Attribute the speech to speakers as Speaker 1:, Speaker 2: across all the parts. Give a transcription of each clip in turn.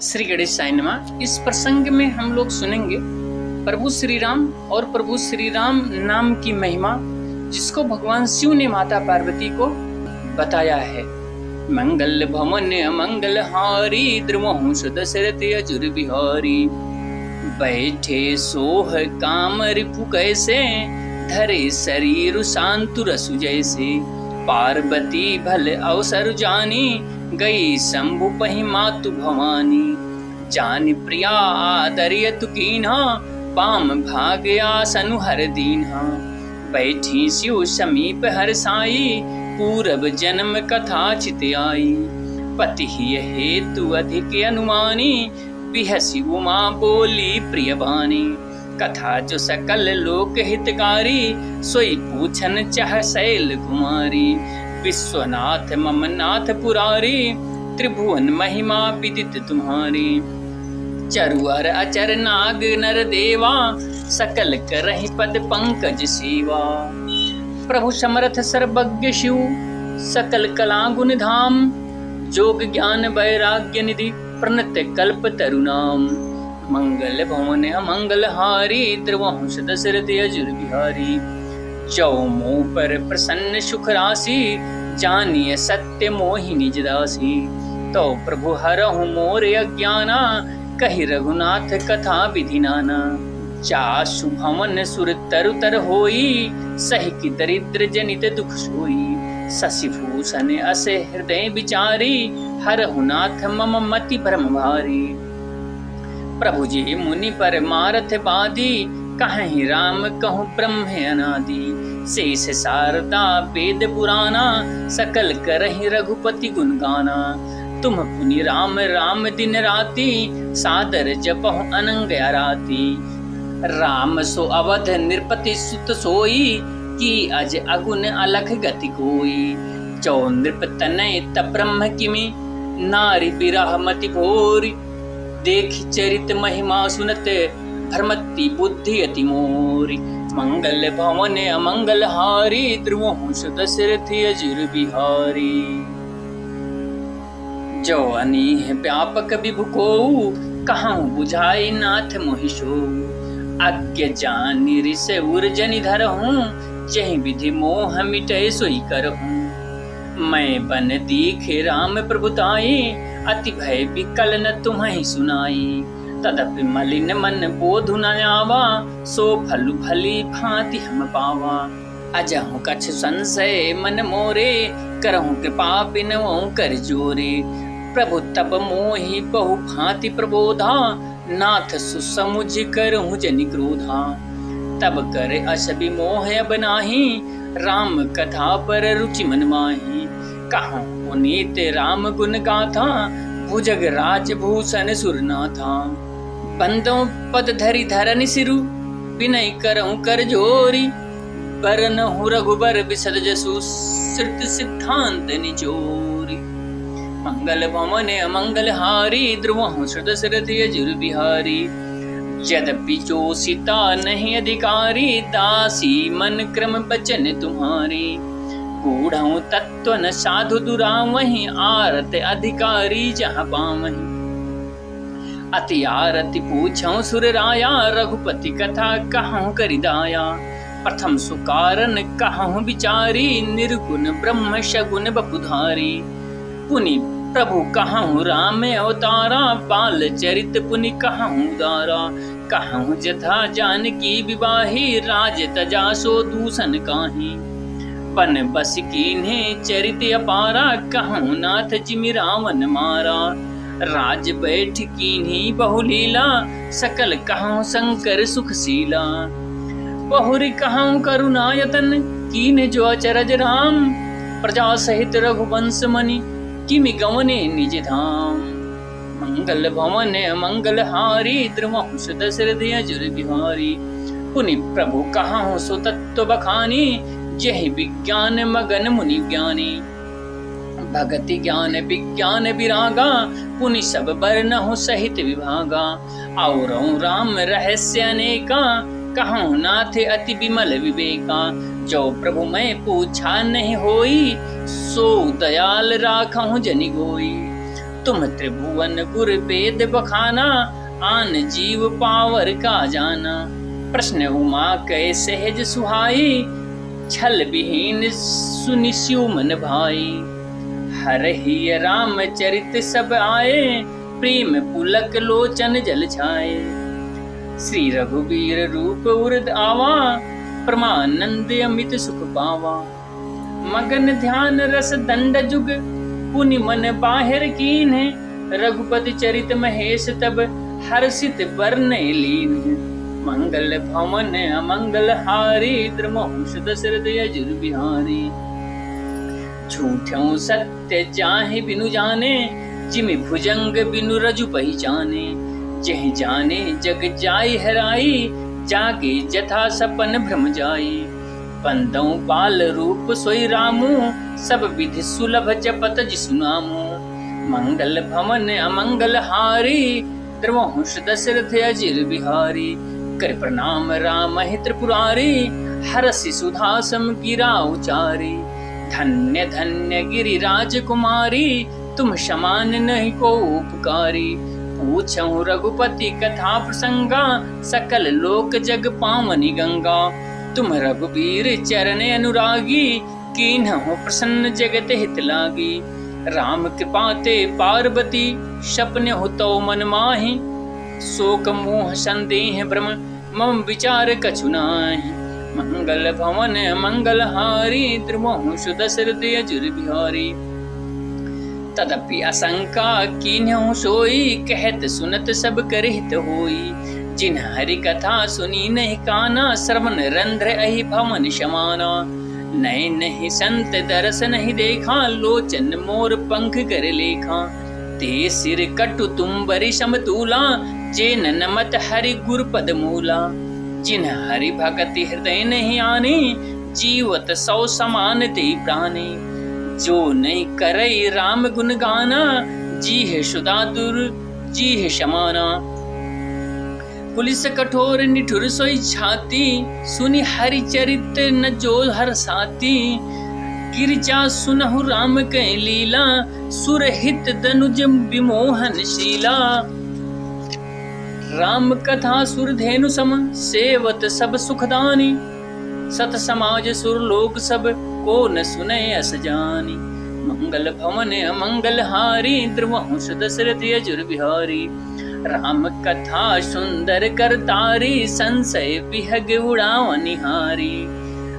Speaker 1: श्री गणेश साईं नमः। इस प्रसंग में हम लोग सुनेंगे प्रभु श्री राम और प्रभु श्री राम नाम की महिमा, जिसको भगवान शिव ने माता पार्वती को बताया है। मंगल भवन मंगल हारी द्रुमहंस दशरथ अजुर बिहारी, बैठे सोह काम रिपु कैसे, धरे शरीर शांतु रसु जैसे। पार्वती भल अवसर जानी, गई शंभु पहि मातु भवानी। जान प्रिया आदरियतु कीन्हा, पाम भाग आसनु हर दीन्हा। बैठी शिव समीप हर साई, पूरब जन्म कथा चित आई। पति हेतु अधिक अनुमानी, बिहसी उमा बोली प्रिय बानी। कथा जो सकल लोक हितकारी, सोई पूछन चाह शैल कुमारी। विश्वनाथ मम नाथ पुरारी, त्रिभुवन महिमा विदित तुम्हारी। चरुअर अचर नाग नर देवा, सकल करहि पद पंकज सेवा। प्रभु समर्थ सर्वज्ञ शिव, सकल कला गुण धाम। जोग ज्ञान वैराग्य निधि, प्रणत कल्प तरुनाम। मंगल भवन अमंगल हारी, द्रुवहंस दशरथ अजुर बिहारी। जौ मोह पर प्रसन्न सुख राशि, जानिय सत्य मोहि निज दासी। तो प्रभु हरहु मोर अज्ञाना, कहि रघुनाथ कथा विधि नाना। जासु भवन सुर तरु तर होई, सहि की दरिद्र जनित दुख सोई। शशि भूषण अस हृदय विचारी, हरहु नाथ मम मति भ्रम भारी। प्रभु जी मुनि पर मारथ बादी, कहीं राम कहूँ ब्रह्म अनादि। शेष शारदा वेद पुराना, सकल करहि रघुपति गुण गाना। तुम पुनि राम राम दिन राति, सादर जपहु अनंग आराती। राम सो अवध नृपति सुत सोई, की अज अगुन अलख गति कोई। जो नृप तनय तब ब्रह्म किमि, नारी बिरह मति घोरी। देख चरित महिमा सुनत, भ्रमति बुद्धि अति मोरी। मंगल भवन अमंगल हारी, द्रुवहंस दशरथ अजुर बिहारी। जो अनीह व्यापक विभु कोउ, कहूँ बुझाई नाथ मोहि सोउ। अज्ञ जानि ऋष उर्जनि धरहूँ, जहि विधि मोह मिटै सोई करहूँ। मैं बन दीखे राम प्रभुताई, अति भय विकल न तुम्हें सुनाई। तदपि मलिन मन बोधु न आवा, सो फलु भली भांति हम पावा। अजहु कछ संशय मन मोरे, करहु कृपा बिनवउ कर जोरे। प्रभु तब मोहि बहु भांति प्रबोधा, नाथ सुसमुझ करहु जनि क्रोधा। तब कर अस विमोह अब नाहि, राम कथा पर रुचि मन माहि। कहूँ पुनीत राम गुण गाथा, भुजग राज भूषण सुरनाथा। बंदों पद धरि धरनि सिरु, विनय करहु कर जोरी। बरनहु रघुबर बिसद जसु, श्रुत सिद्धांत निचोरी। मंगल भवन अमंगल हारी, द्रुवहंस दशरथ अजुर बिहारी। यद्यपि जो सीता नहीं अधिकारी, दासी मन क्रम बचन तुम्हारी। गूढ़हु तत्व न साधु दुरावहि, आरत अधिकारी जहाँ पावहि। अति आरति पूछऊँ सुर राया, रघुपति कथा कहूँ करिदाया। प्रथम सुकारण कहूँ विचारी, निर्गुण ब्रह्म सगुण बपुधारी। पुनि प्रभु कहूँ राम अवतारा, बाल चरित पुनि कहूँ दारा। कहूँ जथा जानकी विवाही, राज तजा सो दूषण काहि। बन बस कीन्हे चरित अपारा, कहूँ नाथ जिमि रावण मारा। राज बैठ कीन्ही बहुलीला, सकल कहूँ शंकर सुखशीला। बहुरी कहूँ करुणायतन, कीन्हे जो अचरज राम। प्रजा सहित रघुवंश मनि, किमि गवने निज धाम। मंगल भवन मंगल हारी, द्रुवहंस दशरथ अजुर बिहारी। पुनि प्रभु कहूँ सो तत्व बखानी, जहि विज्ञान मगन मुनि ज्ञानी। भगति ज्ञान विज्ञान विरागा, पुनि सब बरनहु सहित विभागा। औरहु राम रहस्य अनेका, कहूँ नाथ अति विमल विवेका। जो प्रभु मैं पूछा नहीं होई, सो दयाल राखहु जनि गोई। तुम त्रिभुवन गुर वेद बखाना, आन जीव पावर का जाना। प्रश्न उमा कै सहज सुहाई, छल विहीन सुनि स्यु मन भाई। हरहि राम चरित सब आए, प्रेम पुलक लोचन जल छाए। श्री रघुबीर रूप उरद आवा, परमानंद अमित सुख पावा। मगन ध्यान रस दंड जुग, पुनि मन बाहिर कीन्ह। रघुपति चरित महेश तब, हर्षित बरने लीन्ह। मंगल भवन अमंगल हारी, द्रुमहुष दशरथ अजुर बिहारी। झूठों सत्य जाहि बिनु जाने, जिमि भुजंग बिनु रजु पहिचाने। जह जाने जग जाय हराई, जागे जथा सपन भ्रम जाई। बंदों बाल रूप सोई रामू, सब विधि सुलभ जपत जिसु नामू। मंगल भवन अमंगल हारी, द्रुमहुष दशरथ अजिर बिहारी। कर प्रणाम राम त्रिपुरारी, हरषि सुधा सम गिरा उचारी। धन्य धन्य गिरिराज कुमारी, तुम समान नहीं को उपकारी। पूछऊं रघुपति कथा प्रसंगा, सकल लोक जग पावनी गंगा। तुम रघुबीर चरण अनुरागी, कीन्हु प्रसन्न जगत हित लागी। राम कृपा ते पार्वती, सपने हो तो मन माहि। शोक मोह संदेह भ्रम, मम विचार कछु नाहि। मंगल भवन मंगल हारी, द्रुमहुष दशरथ अजुर बिहारी। तदपि आशंका कीन्हु सोई, कहत सुनत सब करहित होई। जिन हरि कथा सुनी नहीं काना, श्रवण रंध्र अहि भवन समाना। नय नहीं संत दरस नहीं देखा, लोचन मोर पंख कर लेखा। ते सिर कटु तुम बरि समतूला, जे नमत हरि गुर पद मूला। जिन हरि भगति हृदय नहीं आनी, जीवत सौ समान ते प्राणी। जो नहीं करई राम गुण गाना, जी है सुधा दुर जी है समाना। पुलिस कठोर निठुर सोई छाती, सुनि हरि चरित न जो हर साती। गिरजा सुनहु राम कै लीला, सुरहित दनुज विमोहन शीला। राम कथा सुरधेनु सम, सेवत सब सुखदानी। सत समाज सुर लोक सब, को न सुने अस जानी। मंगल भवन अमंगल हारी, द्रुमहुष दशरथ अजुर बिहारी। राम कथा सुंदर करतारी, संशय विहग उड़ावनिहारी।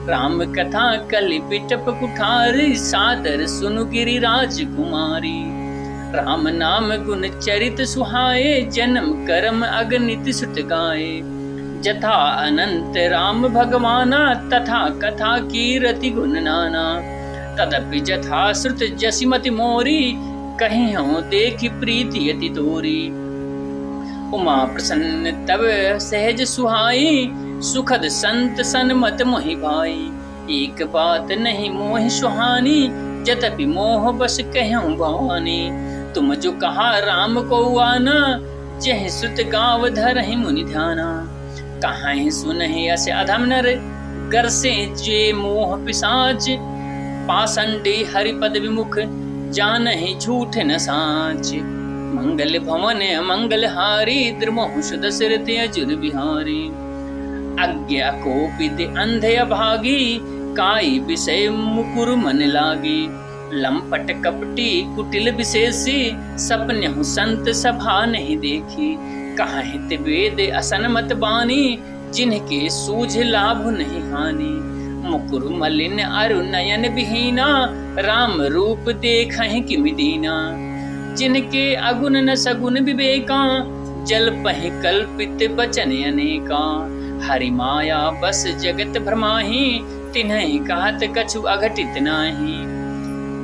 Speaker 1: राम कथा कलि बिटप कुठारी, सादर सुनु गिरिराज कुमारी। राम नाम गुण चरित सुहाए, जन्म कर्म अगणित सुत गाए। जथा अनंत राम भगवाना, तथा कथा कीरति गुण नाना। तदपि जथा श्रुत जसिमति मोरी, कहीं हो देखि प्रीति अति तोरी। उमा प्रसन्न तब सहज सुहाई, सुखद संत सन्मत मोहि भाई। एक बात नहीं मोहि सुहानी, जतपि मोह बस कहूँ भवानी। तुम जो कहा राम को आना, जह श्रुत गाव धरहि मुनि ध्याना। कहां सुनहि अस अधम नर, गर से जे मोह पिशाच। पाषंडी हरिपद विमुख, जानहि झूठ न साच। मंगल भवन मंगल हारी, द्रुमहुष दशरथ अजुर बिहारी। अज्ञा कोपित अंधे अभागी, काई विषय मुकुर मन लागी। लंपट कपटी कुटिल विशेषी, सपन्यहु संत सभा नहीं देखी। कहाहित वेद असन मत बानी, जिनके सूझ लाभ नहीं हानि। मुकुर मलिन अरु नयन विहीना, राम रूप देखहि किमि दीना। जिनके अगुण न सगुण विवेका, जल पहि कल्पित बचन अनेका। हरि माया बस जगत भ्रमाहि, तिन्हि कहत कछु अघटित नाही।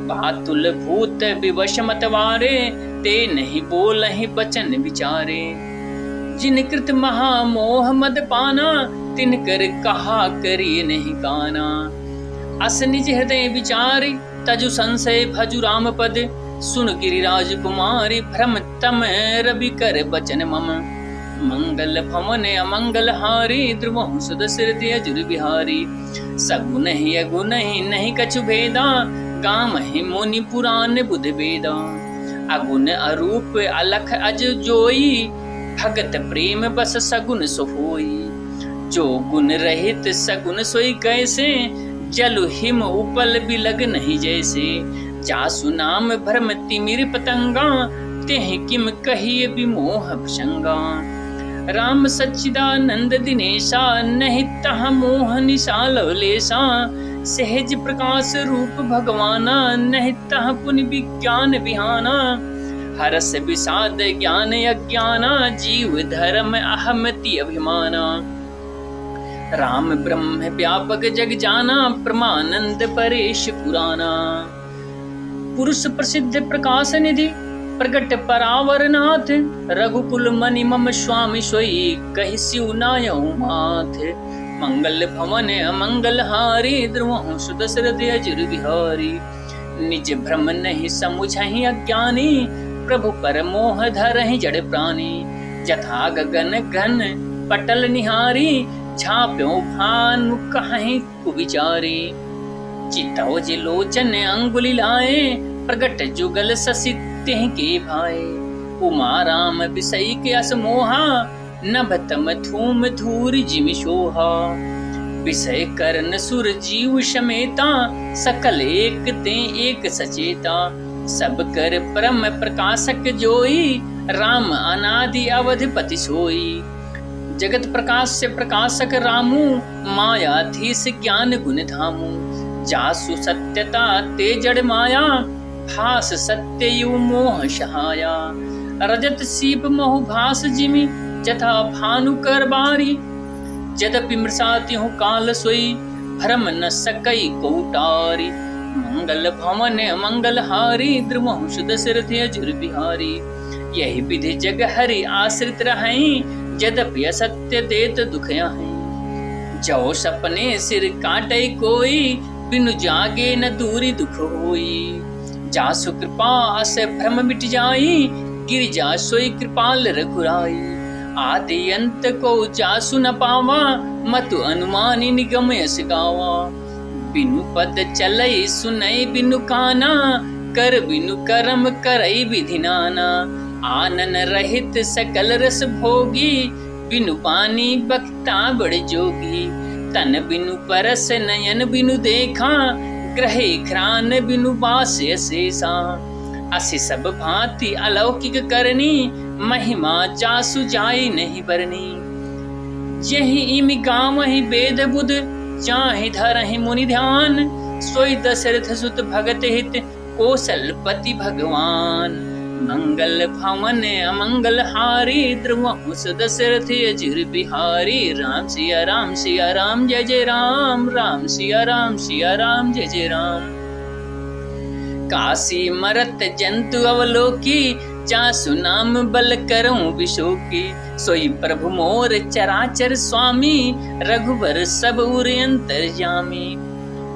Speaker 1: बातुल भूत विवश मतवारे, ते नहीं बोलहि बचन विचारे। जिन कृत महामोह मद पाना, तिनकर कहा करिए नहीं काना। अस निज हृदय विचारि, तजु संशय भजु राम पद। सुन गिरिराज कुमारी, भ्रम तम रवि कर बचन मम। मंगल भवन अमंगल हारी, द्रुमहुष दशरथ अजुर बिहारी। सगुन ही अगुन ही नहीं कछु भेदा, गाम ही मुनि पुराण बुध वेदा। अगुण अरूप अलख अज जोई, भगत प्रेम बस सगुन सोई। जो गुण रहित सगुन सोई कैसे, जल हिम उपल बिलग नहीं जैसे। जासु नाम भ्रम तिमिर पतंगा, तेह किम कहिए विमोह भुषंगा। राम सच्चिदानंद दिनेशा, नहीं तह मोह निशा लवलेशा। सहज प्रकाश रूप भगवाना, नहीं तह पुनि विज्ञान विहाना। हरस विषाद ज्ञान अज्ञाना, जीव धर्म अहमति अभिमाना। राम ब्रह्म व्यापक जग जाना, परमानंद परेश पुराना। पुरुष प्रसिद्ध प्रकाश निधि, प्रगट परावर नाथ। रघुकुल मनि मम स्वामी सोई, कहि सिउ नायउ माथ। मंगल भवन अमंगल हारी, द्रुवहु सुदशरथ अजुर बिहारी। निज भ्रम नहीं समुझहि अज्ञानी, प्रभु पर मोह धरहि जड़ प्राणी। जथा गगन घन पटल निहारी, झाप्यो भानु कहि कुविचारी। चितौ जे लोचन अंगुली लाए, प्रगट जुगल ससि तेह के भाए। उमा राम बिसई के अस मोहा, नभतम धूम धूर जिमि शोहा। विषय करन सुर जीव समेता, सकल एक ते एक सचेता। सब कर परम प्रकाशक जोई, राम अनादि अवधिपति सोई। जगत प्रकाश से प्रकाशक रामू, मायाधीश ज्ञान गुण धामू। जासु सत्यता ते जड़ माया, भास सत्य यु मोह सहाया। रजत सीप मोह भास जिमि, जथा भानु कर बारी। जदपि मृषाति हूँ काल सोई, भ्रम न सकई कोटारी। मंगल भवन मंगल हारी, द्रुमहु सुदशरथ अजुर बिहारी। यही विधि जग हरि आश्रित रहई, यद्यपि असत्य देत दुख आहि। जो सपने सिर काटे कोई, बिनु जागे न दूरी दुख होई। जासु कृपा अस भ्रम मिट जाई, गिरिजा सोई कृपाल रघुराई। आदि अंत को जासु न पावा, मतु अनुमानी निगम यस गावा। बिनु पद चलई सुनई बिनु काना, कर बिनु करम करई विधि नाना। आनन रहित सकल रस भोगी, बिनु पानी बक्ता बड़ जोगी। तन बिनु परस नयन बिनु देखा, ग्रहे घ्राण बिनु बास अशेषा। असि सब भांति अलौकिक करनी, महिमा जासु जाई नहीं बरनी। यही इमि गावहि वेद बुध, चाहि धरहि मुनि ध्यान। सोई दशरथ सुत भगत हित, कौशलपति भगवान। मंगल भवन अमंगल हारी, द्रुवहु दशरथ अजुर बिहारी। राम सिया राम जय जय राम। राम सिया राम जय जय राम। काशी मरत जंतु अवलोकी, जासु नाम बल करऊं विशोकी। सोई प्रभु मोर चराचर स्वामी, रघुवर सब उर अंतर्यामी।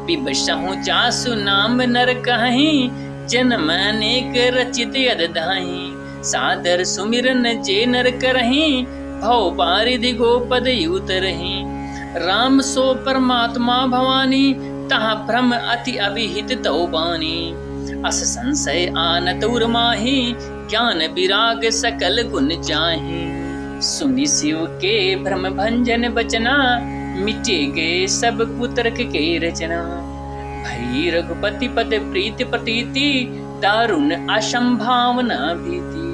Speaker 1: बिबसहु जासु नाम नर कहि, जन्म अनेक रचित अदधाहि। सादर सुमिरन जे नर करहि, भव बारिधि गोपद उतरहि। राम सो परमात्मा भवानी, तहाँ भ्रम अति अभिहित तौ बानी। अस संशय आनत उर माहि, ज्ञान विराग सकल गुण जाहि। सुनि शिव के भ्रम भंजन बचना, मिटे गए सब कुतर्क के रचना। भई रघुपति पद प्रीति प्रतीति, दारुण असंभावना भीति।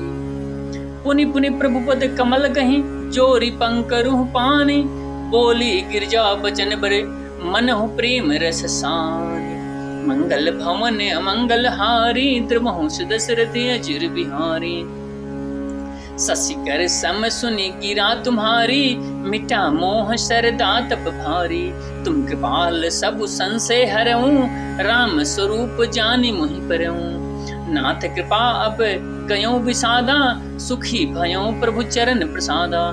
Speaker 1: पुनि पुनि प्रभु पद कमल गहि, जोरी पंकरुह पानी। बोली गिरजा बचन बरे, मनहु प्रेम रस सानी। मंगल भवन अमंगल हारी, द्रुमहु दशरथ अजुर बिहारी। शशिकर सम सुनि गिरा तुम्हारी, मिटा मोह सरदा तप भारी। तुम कृपाल सब संशय हरऊं, राम स्वरूप जानि मोहि परऊं। नाथ कृपा अब गयो विषादा, सुखी भयो प्रभु चरण प्रसादा।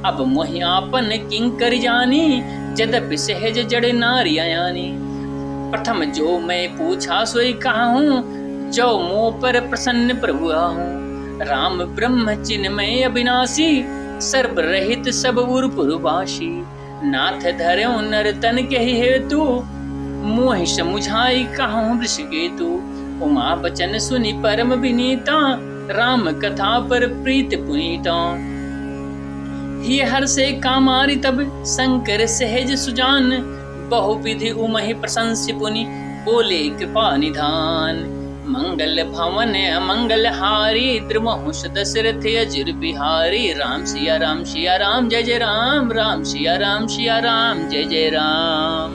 Speaker 1: अब मोहि आपन किंकर जानी, यद्यपि सहज जड़ नारी आयानी। प्रथम जो मैं पूछा सोई कहूँ, जो मोह पर प्रसन्न प्रभु आहूँ। राम ब्रह्म चिन्मय अविनाशी, सर्व रहित सब उर पुरवासी। नाथ धर्यो नर तन के हेतु, मोहि समुझाई कहूँ वृषकेतु। उमा बचन सुनि परम विनीता, राम कथा पर प्रीत पुनीता। ही हर से कामारि तब शंकर सहज सुजान, बहुविधि उमहि प्रशंस्य पुनि बोले कृपा निधान। मंगल भवन अमंगल हारी, द्रुमहुष दशरथ अजिर बिहारी। राम सिया राम जय जय राम, राम सिया राम जय जय राम।